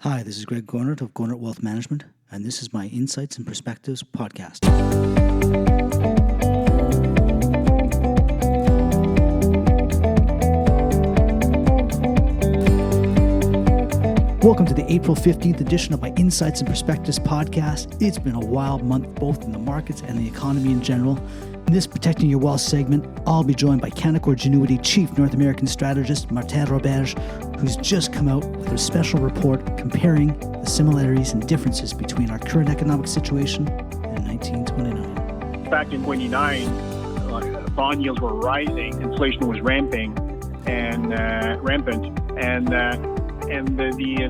Hi, this is ggoernert of ggoernert Wealth Management, and this is my Insights and Perspectives podcast. Welcome to the April 15th edition of my Insights and Perspectives podcast. It's been a wild month, both in the markets and the economy in general. In this Protecting Your Wealth segment, I'll be joined by Canaccord Genenuity Chief North American Strategist Martin Roberge, who's just come out with a special report comparing the similarities and differences between our current economic situation and 1929. Back in 29, bond yields were rising, inflation was rampant, and the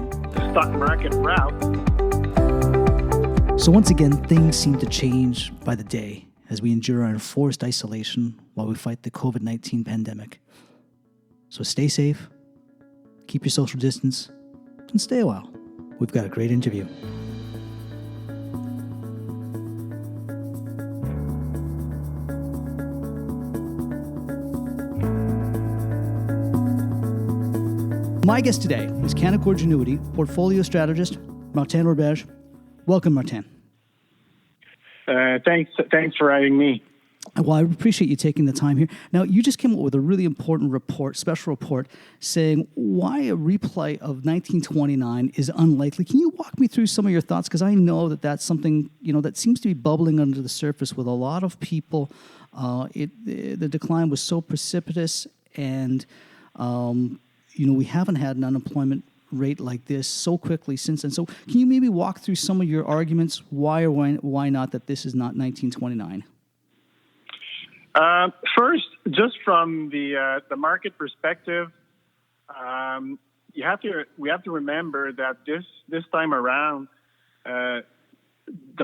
stock market rout. So once again, things seem to change by the day as we endure our enforced isolation while we fight the COVID-19 pandemic. So stay safe, keep your social distance, and stay a while. We've got a great interview. My guest today is Canaccord Genenuity portfolio strategist Martin Roberge. Welcome, Martin. Thanks for having me. Well, I appreciate you taking the time here. Now, you just came up with a really important report, special report, saying why a replay of 1929 is unlikely. Can you walk me through some of your thoughts? Because I know that that's something, that seems to be bubbling under the surface with a lot of people. The decline was so precipitous, and we haven't had an unemployment rate like this so quickly since then. So can you maybe walk through some of your arguments why or why not that this is not 1929? First, just from the market perspective, we have to remember that this time around, the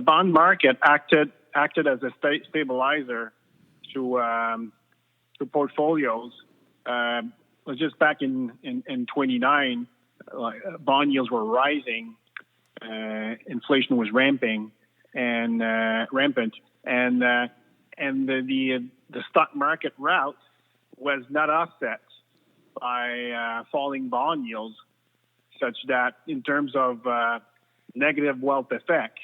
bond market acted as a stabilizer to portfolios. Just back in 29, bond yields were rising, inflation was rampant, and the stock market rout was not offset by falling bond yields, such that in terms of negative wealth effect,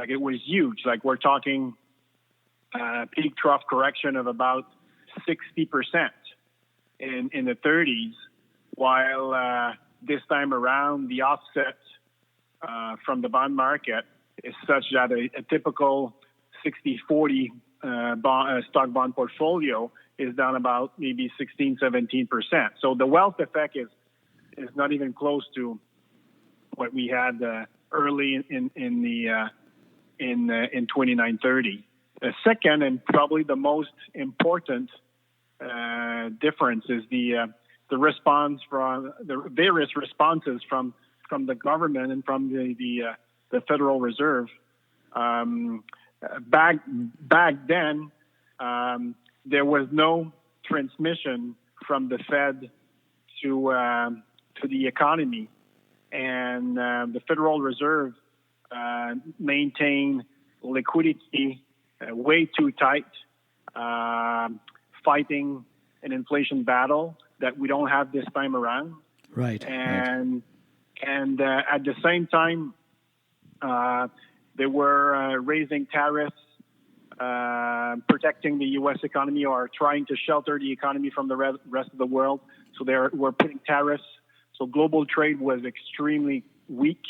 it was huge. We're talking peak trough correction of about 60% in the 30s, while this time around the offset from the bond market is such that a typical 60-40 stock bond portfolio is down about maybe 16-17%. So the wealth effect is not even close to what we had early in 29-30. The second and probably the most important difference is the response from the various responses from the government and from the Federal Reserve. Back then, there was no transmission from the Fed to the economy, and the Federal Reserve maintained liquidity way too tight, fighting an inflation battle that we don't have this time around. Right. And at the same time, they were raising tariffs, protecting the U.S. economy or trying to shelter the economy from the rest of the world. So they were putting tariffs. So global trade was extremely weak.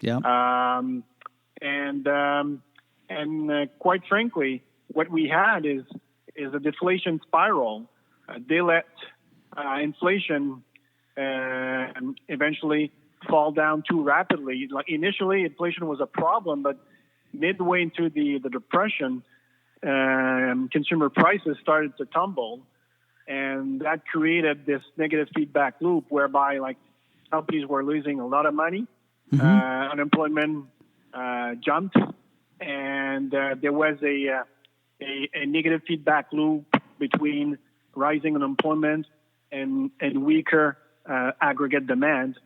Yeah. And quite frankly, what we had is a deflation spiral. They let inflation eventually fall down too rapidly. Initially, inflation was a problem, but midway into the depression, consumer prices started to tumble, and that created this negative feedback loop whereby companies were losing a lot of money, unemployment jumped, and there was a negative feedback loop between rising unemployment and weaker aggregate demand.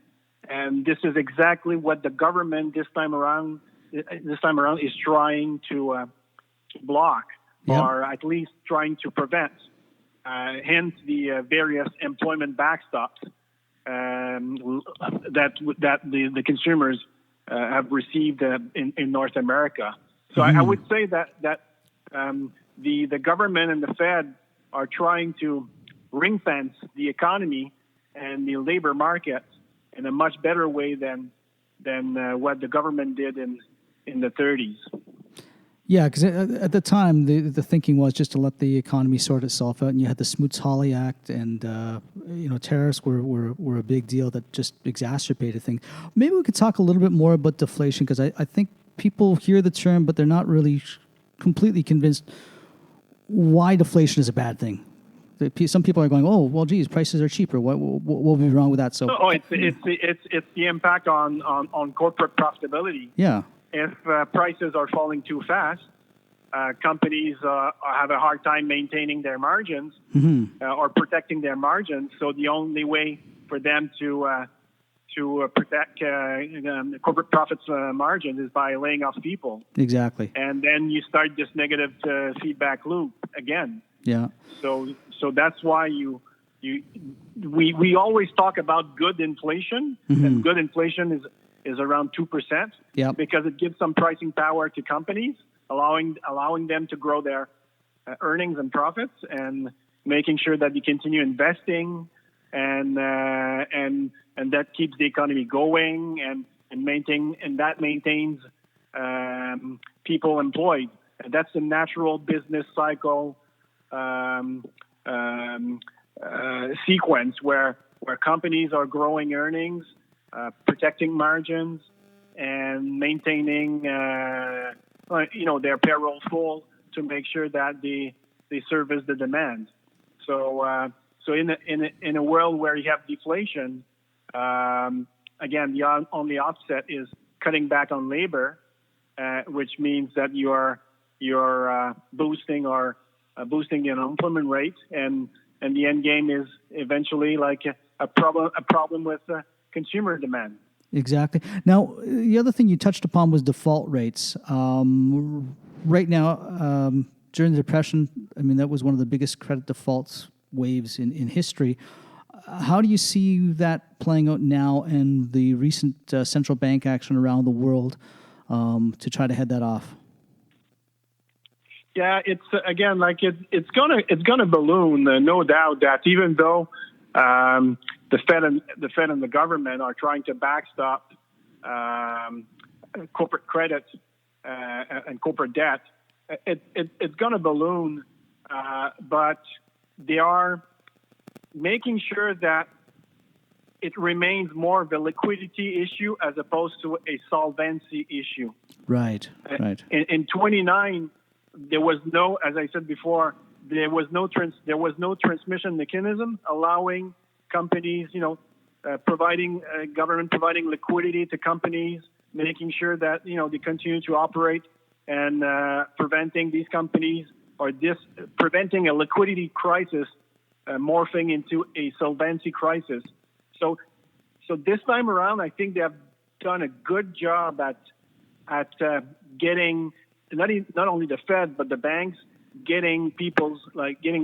And this is exactly what the government this time around is trying to block, or at least trying to prevent. Hence the various employment backstops that the consumers have received in North America. So I would say that the government and the Fed are trying to ring fence the economy and the labor market in a much better way than what the government did in the 30s. Yeah, because at the time, the thinking was just to let the economy sort itself out, and you had the Smoot-Hawley Act, and tariffs were a big deal that just exacerbated things. Maybe we could talk a little bit more about deflation, because I think people hear the term, but they're not really completely convinced why deflation is a bad thing. Some people are going, "Oh, well, geez, prices are cheaper. What will be wrong with that?" So, it's the impact on corporate profitability. Yeah. If prices are falling too fast, companies have a hard time maintaining their margins or protecting their margins. So the only way for them to protect corporate profits margins is by laying off people. Exactly. And then you start this negative feedback loop again. Yeah. So that's why we always talk about good inflation, and good inflation is around 2%, because it gives some pricing power to companies, allowing them to grow their earnings and profits, and making sure that they continue investing, and that keeps the economy going, and that maintains people employed. And that's the natural business cycle sequence where companies are growing earnings, protecting margins, and maintaining their payroll full to make sure that they service the demand. So in a world where you have deflation, again, the only offset is cutting back on labor, which means that you're boosting the unemployment rate, and the end game is eventually like a problem with consumer demand. Exactly. Now, the other thing you touched upon was default rates. Right now, during the Depression, I mean, that was one of the biggest credit defaults waves in history. How do you see that playing out now, and the recent central bank action around the world to try to head that off? Yeah, it's again it's gonna balloon. No doubt that even though the Fed and the government are trying to backstop corporate credit and corporate debt, it's gonna balloon. But they are making sure that it remains more of a liquidity issue as opposed to a solvency issue. Right. In 29. There was no, as I said before, there was no transmission mechanism allowing companies, government providing liquidity to companies, making sure that they continue to operate, and preventing these companies preventing a liquidity crisis morphing into a solvency crisis. So this time around, I think they have done a good job at getting. Not only the Fed, but the banks getting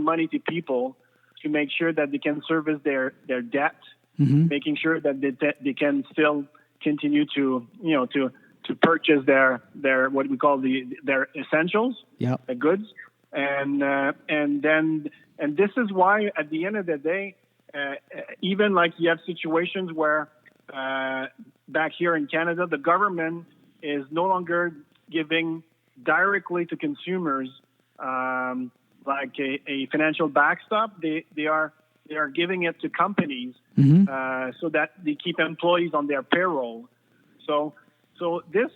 money to people to make sure that they can service their debt, making sure that they can still continue to purchase their what we call their essentials, the goods, and this is why at the end of the day, even like you have situations where back here in Canada, the government is no longer giving directly to consumers like a financial backstop. They are giving it to companies so that they keep employees on their payroll. So this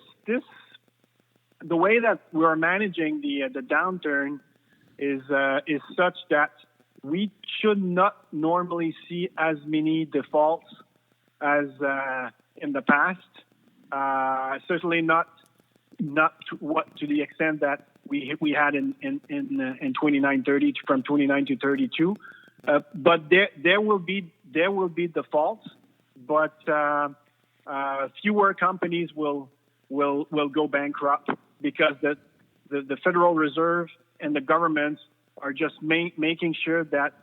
the way that we are managing the downturn is such that we should not normally see as many defaults as in the past. Certainly not to the extent that we had in 29-30 from 29 to 32, but there will be defaults, but fewer companies will go bankrupt because the Federal Reserve and the governments are just making sure that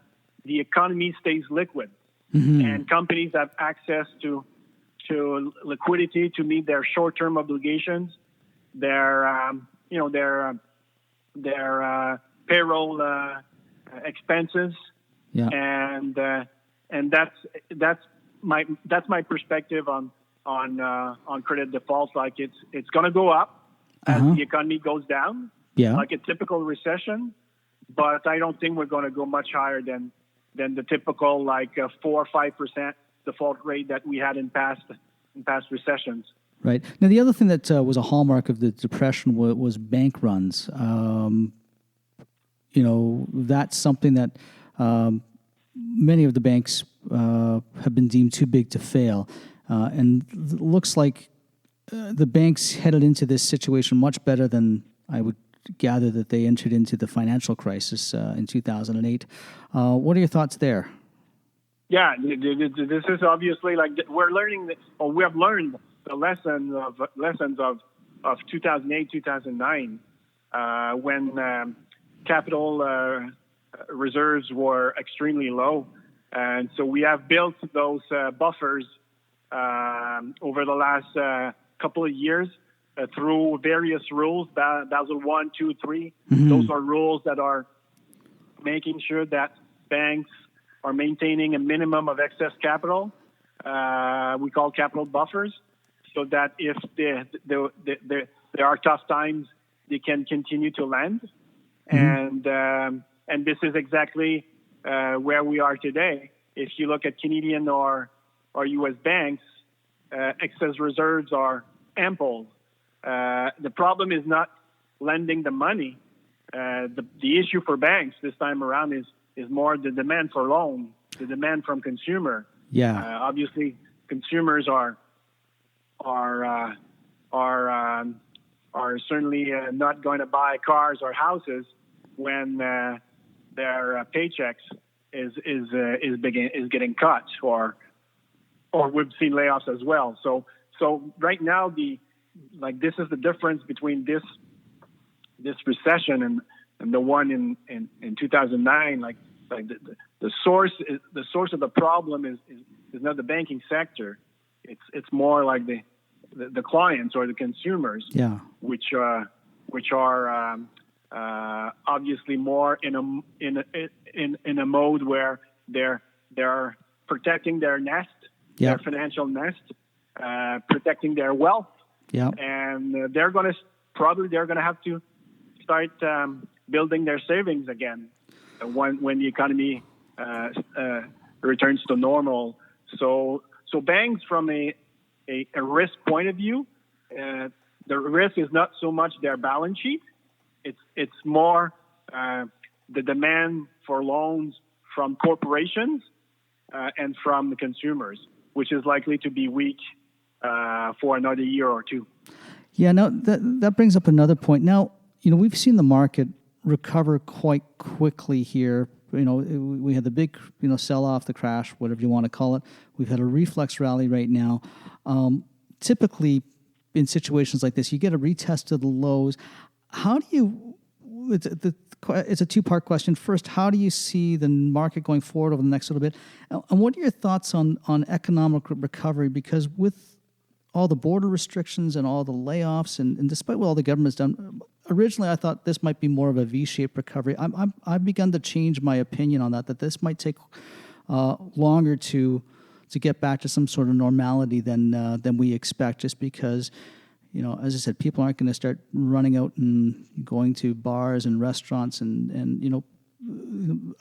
the economy stays liquid. and companies have access to liquidity to meet their short-term obligations, their payroll expenses, and that's my perspective on credit defaults. Like it's going to go up as the economy goes down, like a typical recession, but I don't think we're going to go much higher than the typical 4 or 5% default rate that we had in past recessions. Right. Now, the other thing that was a hallmark of the Depression was bank runs. That's something that many of the banks have been deemed too big to fail. And it looks like the banks headed into this situation much better than I would gather that they entered into the financial crisis in 2008. What are your thoughts there? Yeah, this is obviously we're learning, or we have learned the lessons of 2008, 2009, when capital reserves were extremely low, and so we have built those buffers over the last couple of years through various rules, Basel 1, 2, 3. Those are rules that are making sure that banks are maintaining a minimum of excess capital. We call capital buffers, so that if there are tough times, they can continue to lend. And this is exactly where we are today. If you look at Canadian or U.S. banks, excess reserves are ample. The problem is not lending the money. The issue for banks this time around is more the demand for loan, the demand from consumer. Obviously, consumers are certainly not going to buy cars or houses when their paychecks is getting cut, or we've seen layoffs as well. So right now this is the difference between this recession and the one in 2009. The source of the problem is not the banking sector. It's more like the clients or the consumers, which are obviously more in a mode where they're protecting their nest, their financial nest, protecting their wealth, and they're going to have to start building their savings again when the economy returns to normal. So banks, from a risk point of view, the risk is not so much their balance sheet. It's more the demand for loans from corporations and from the consumers, which is likely to be weak for another year or two. Yeah, now that brings up another point. Now, we've seen the market recover quite quickly here. We had the big, sell-off, the crash, whatever you want to call it. We've had a reflex rally right now. Typically, in situations like this, you get a retest of the lows. How do you? It's a two-part question. First, how do you see the market going forward over the next little bit? And what are your thoughts on economic recovery? Because with all the border restrictions and all the layoffs, and despite what all the government's done, originally I thought this might be more of a V-shaped recovery. I've begun to change my opinion on that this might take longer to get back to some sort of normality than we expect, just because, as I said, people aren't going to start running out and going to bars and restaurants, and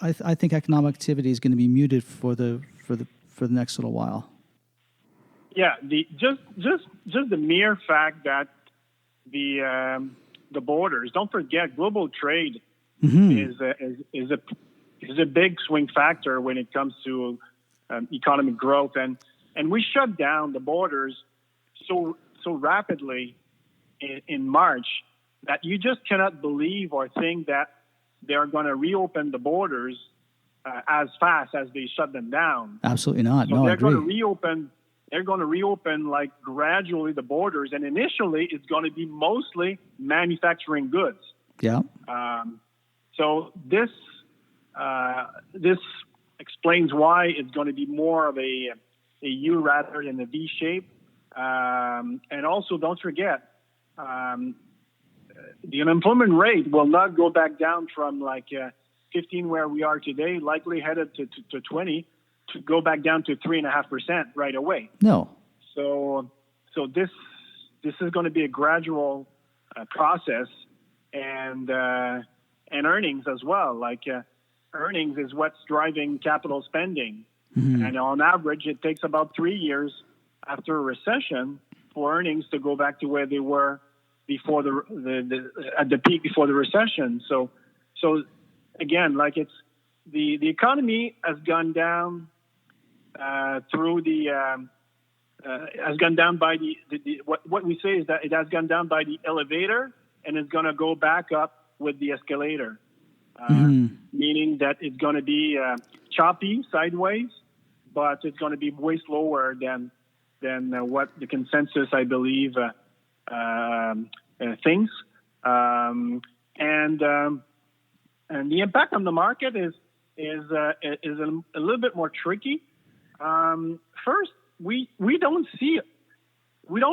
I think economic activity is going to be muted for the next little while. Yeah, just the mere fact that the borders. Don't forget, global trade is a big swing factor when it comes to economic growth, and we shut down the borders so rapidly in March that you just cannot believe or think that they are going to reopen the borders as fast as they shut them down. Absolutely not. So no, they're I agree. They're going to reopen gradually the borders, and initially it's going to be mostly manufacturing goods. Yeah. So this explains why it's going to be more of a U rather than a V shape. And also, don't forget, the unemployment rate will not go back down from 15 where we are today, likely headed to 20, to go back down to 3.5% right away. No. So this is going to be a gradual process, and earnings as well. Earnings is what's driving capital spending, and on average, it takes about 3 years after a recession for earnings to go back to where they were before at the peak before the recession. So again, it's the economy has gone down through has gone down by the what we say is that it has gone down by the elevator and it's going to go back up with the escalator, meaning that it's going to be choppy sideways, but it's going to be way slower than what the consensus, I believe, thinks. And the impact on the market is a little bit more tricky. First, we don't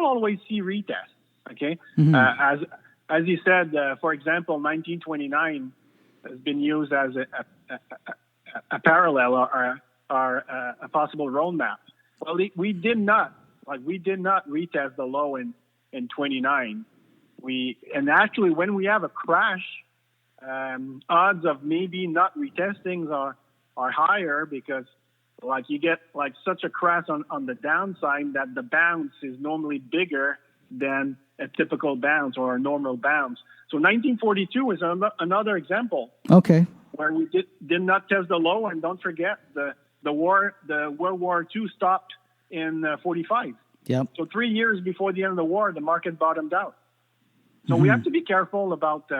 always see retests. Okay, as you said, for example, 1929 has been used as a parallel or a possible roadmap. Well, we did not retest the low in 29. And actually, when we have a crash, odds of maybe not retesting are higher because you get such a crash on the downside that the bounce is normally bigger than a typical bounce or a normal bounce. So 1942 is another example. Okay. Where we did not test the low, and don't forget the World War II stopped in 45. Yep. So 3 years before the end of the war, the market bottomed out. So we have to be careful about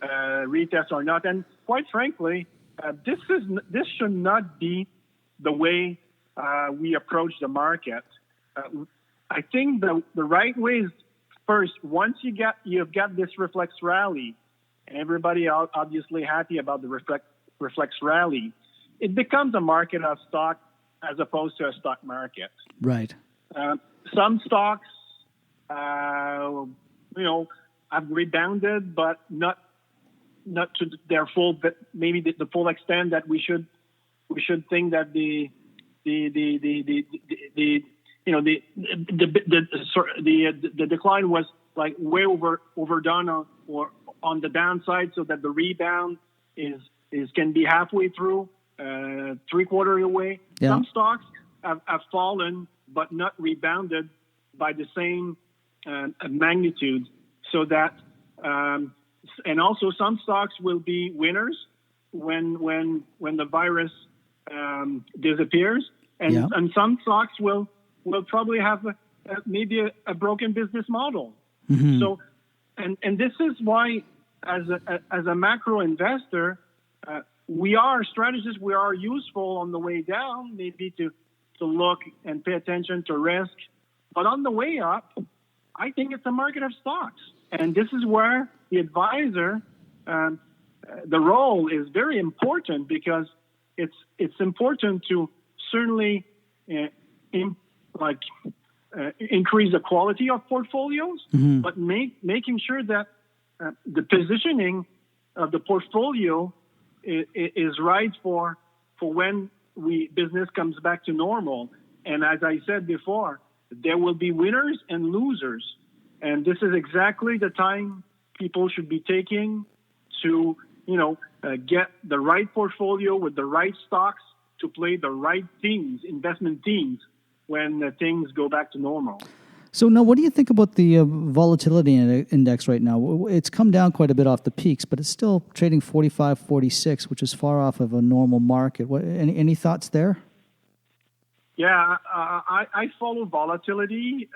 retest or not. And quite frankly, this should not be the way we approach the market. I think the right way is first, once you've got this reflex rally, and everybody obviously happy about the reflex rally, it becomes a market of stock as opposed to a stock market. Right. Some stocks, have rebounded, but not to their full, but maybe the full extent that we should think that the decline was way overdone or on the downside, so that the rebound can be halfway through, 3/4 of the way. Yeah. Some stocks have fallen but not rebounded by the same magnitude, so that and also some stocks will be winners when the virus disappears, and some stocks will probably have maybe a broken business model. So, and this is why, as a macro investor, we are strategists. We are useful on the way down, maybe to look and pay attention to risk, but on the way up, I think it's a market of stocks, and this is where the advisor, the role is very important, because it's important to certainly increase the quality of portfolios, but making sure that the positioning of the portfolio is right for when business comes back to normal. And as I said before, there will be winners and losers, and this is exactly the time people should be taking to get the right portfolio with the right stocks to play the right investment teams when things go back to normal. So now, what do you think about the volatility index right now? It's come down quite a bit off the peaks, but it's still trading 45, 46, which is far off of a normal market. Any thoughts there? Yeah, I follow volatility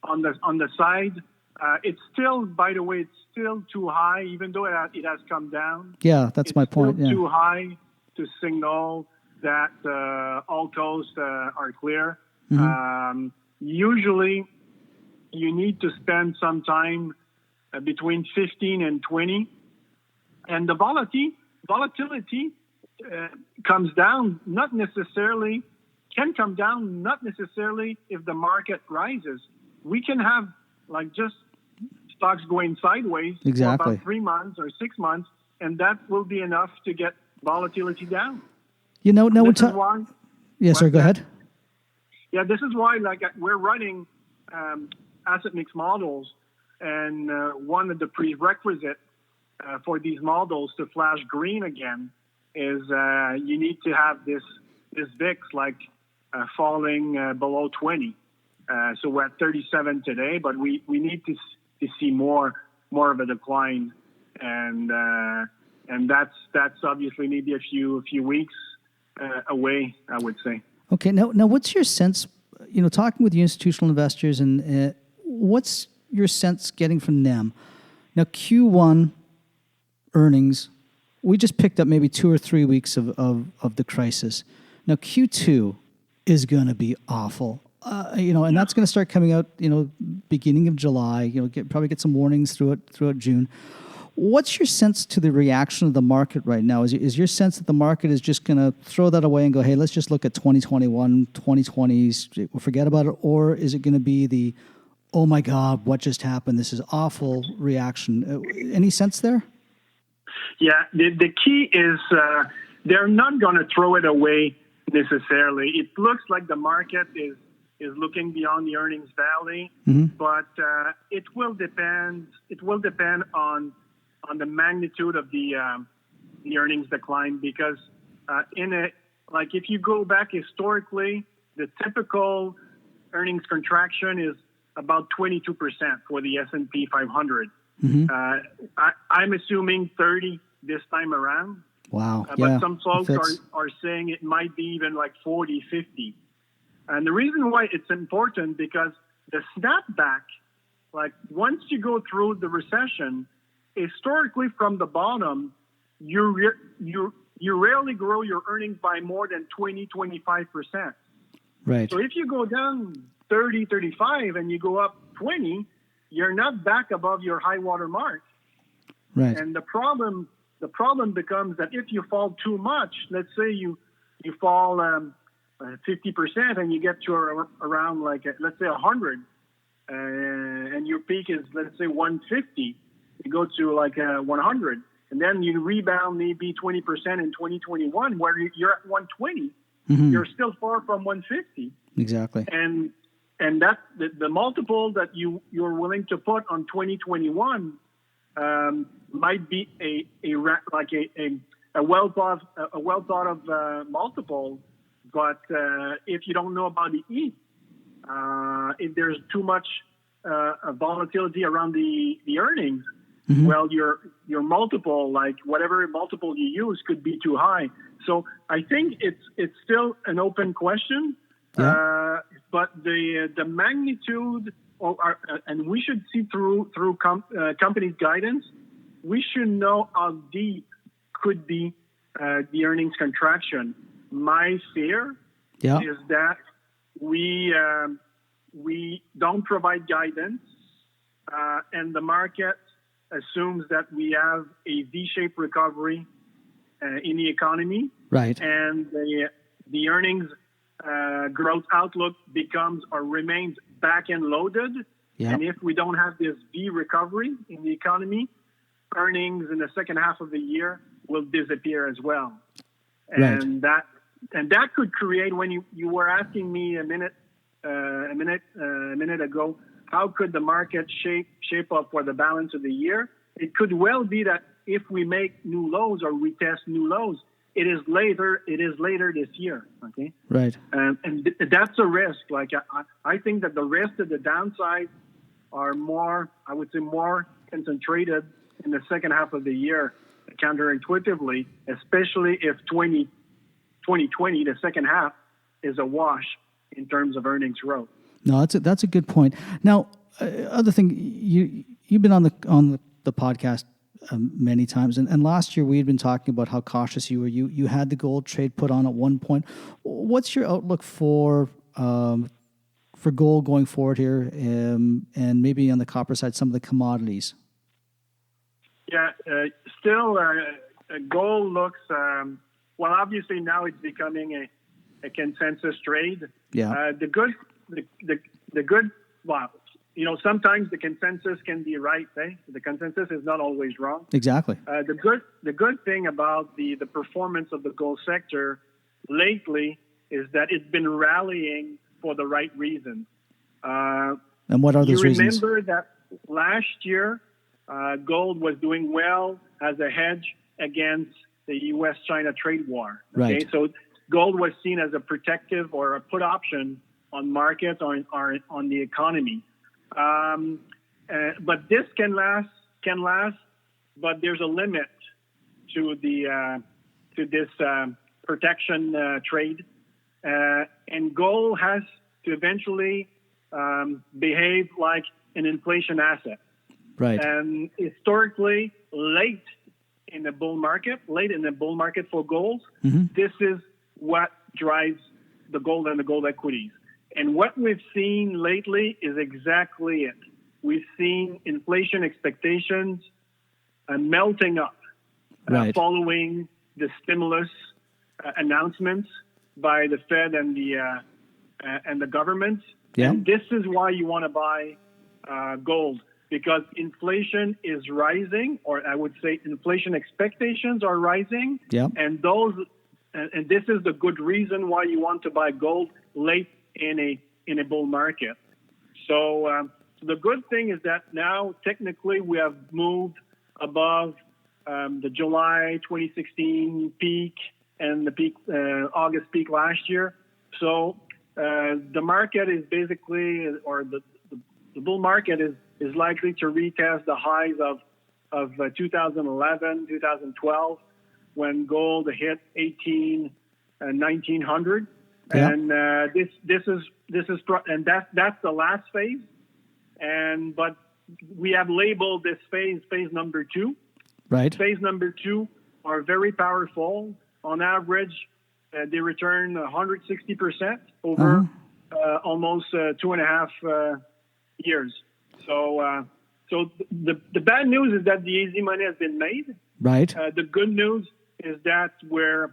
on the side. It's still, by the way, it's still too high, even though it has come down. Yeah, that's my point. It's too high to signal that all coasts are clear. Usually, you need to spend some time between 15 and 20. And the volatility comes down, can come down, not necessarily if the market rises. We can have like just stocks going sideways for about 3 months or 6 months, and that will be enough to get volatility down. You know, no, why. Yes, sir. Go ahead. Yeah, this is why we're running asset mix models, and one of the prerequisites for these models to flash green again is you need to have this VIX falling below 20. So we're at 37 today, but we need to see more of a decline, and that's obviously maybe a few weeks away, I would say. Okay, now what's your sense? Talking with the institutional investors, and what's your sense getting from them? Now, Q1 earnings, we just picked up maybe 2 or 3 weeks of the crisis. Now, Q2 is going to be awful. And that's going to start coming out, beginning of July. Probably get some warnings throughout June. What's your sense to the reaction of the market right now? Is your sense that the market is just going to throw that away and go, hey, let's just look at 2021, 2020s, we'll forget about it? Or is it going to be the, oh my God, what just happened? This is awful reaction. Any sense there? Yeah, the key is they're not going to throw it away necessarily. It looks like the market is looking beyond the earnings valley, but it will depend. It will depend on the magnitude of the earnings decline, because if you go back historically, the typical earnings contraction is about 22% for the S&P 500. I'm assuming 30 this time around. Wow. But some folks are saying it might be even like 40, 50. And the reason why it's important, because the snapback, once you go through the recession, historically from the bottom, you rarely grow your earnings by more than 20, 25%. Right. So if you go down 30, 35, and you go up 20, you're not back above your high water mark. Right. And the problem becomes that if you fall too much, let's say you fall 50% and you get to around let's say 100, and your peak is, let's say, 150, you go to 100, and then you rebound maybe 20% in 2021 where you're at 120, you're still far from 150. Exactly. And that the multiple that you're willing to put on 2021 might be a well thought of multiple, but if you don't know about the E, if there's too much volatility around the earnings, well, your multiple, whatever multiple you use, could be too high. So I think it's still an open question, but the magnitude, and we should see through companies' guidance, we should know how deep could be the earnings contraction. My fear is that we don't provide guidance, and the market assumes that we have a V-shaped recovery in the economy, right? And the earnings growth outlook becomes or remains back-end loaded. Yep. And if we don't have this V recovery in the economy, earnings in the second half of the year will disappear as well. And that could create, when you were asking me a minute ago, how could the market shape up for the balance of the year? It could well be that if we make new lows or we test new lows, it is later this year. Okay. Right. And that's a risk. I think that the risk of the downside are more concentrated in the second half of the year, counterintuitively, especially if 2020, the second half, is a wash in terms of earnings growth. No, that's a good point. Now, other thing, you've been on the podcast many times, and last year we had been talking about how cautious you were. You had the gold trade put on at one point. What's your outlook for gold going forward here, and maybe on the copper side, some of the commodities? Yeah, still gold looks well, obviously now it's becoming a consensus trade. Yeah. The good, well, sometimes the consensus can be right. The consensus is not always wrong. Exactly. The good thing about the performance of the gold sector lately is that it's been rallying for the right reasons. And what are those reasons? You remember that last year, gold was doing well as a hedge against the U.S.-China trade war. Okay? Right. So gold was seen as a protective or a put option on markets or on the economy. But this can last, but there's a limit to this protection trade, and gold has to eventually behave like an inflation asset. Right. And historically, late in the bull market for gold, this is what drives the gold and the gold equities. And what we've seen lately is exactly it. We've seen inflation expectations melting up following the stimulus announcements by the Fed and the government. Yeah. And this is why you want to buy gold, because inflation is rising, or I would say inflation expectations are rising. Yeah. And this is the good reason why you want to buy gold late in a bull market. So the good thing is that now technically we have moved above the July 2016 peak and the peak August peak last year. So the market is basically, or the bull market is likely to retest the highs of 2011, 2012, when gold hit 1900. Yeah. And this is and that's the last phase. But we have labeled this phase number 2. Right. Phase number 2 are very powerful. On average, they return 160% over almost 2.5 years. So the bad news is that the easy money has been made. Right. The good news is that we're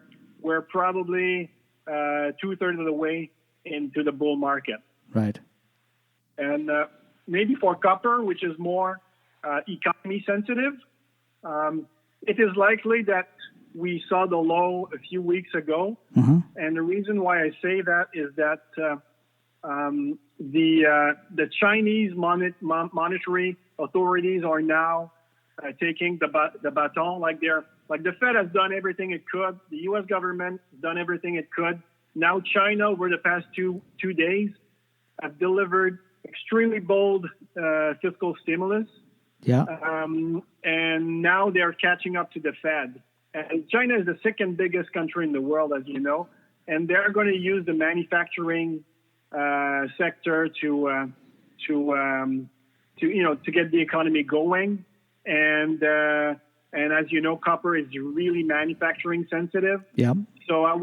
probably 2/3 of the way into the bull market. Right. And maybe for copper, which is more economy sensitive, it is likely that we saw the low a few weeks ago. And the reason why I say that is that the Chinese monetary authorities are now taking the baton, like the Fed has done everything it could. The U.S. government has done everything it could. Now China, over the past two days, have delivered extremely bold fiscal stimulus. Yeah. And now they're catching up to the Fed. And China is the second biggest country in the world, as you know, and they're going to use the manufacturing sector to get the economy going. And as you know, copper is really manufacturing sensitive. Yeah. So I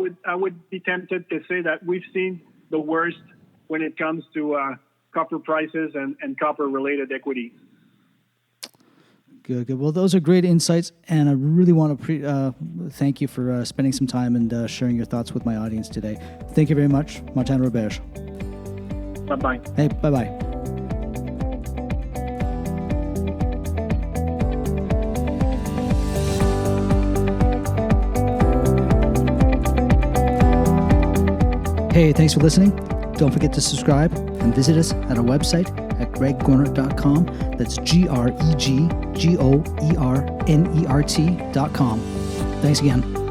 would be tempted to say that we've seen the worst when it comes to copper prices and copper related equities. Good. Well, those are great insights, and I really want to thank you for spending some time and sharing your thoughts with my audience today. Thank you very much, Martin Roberge. Bye-bye. Hey, bye-bye. Hey, thanks for listening. Don't forget to subscribe and visit us at our website at ggoernert.com. That's ggoernert.com. Thanks again.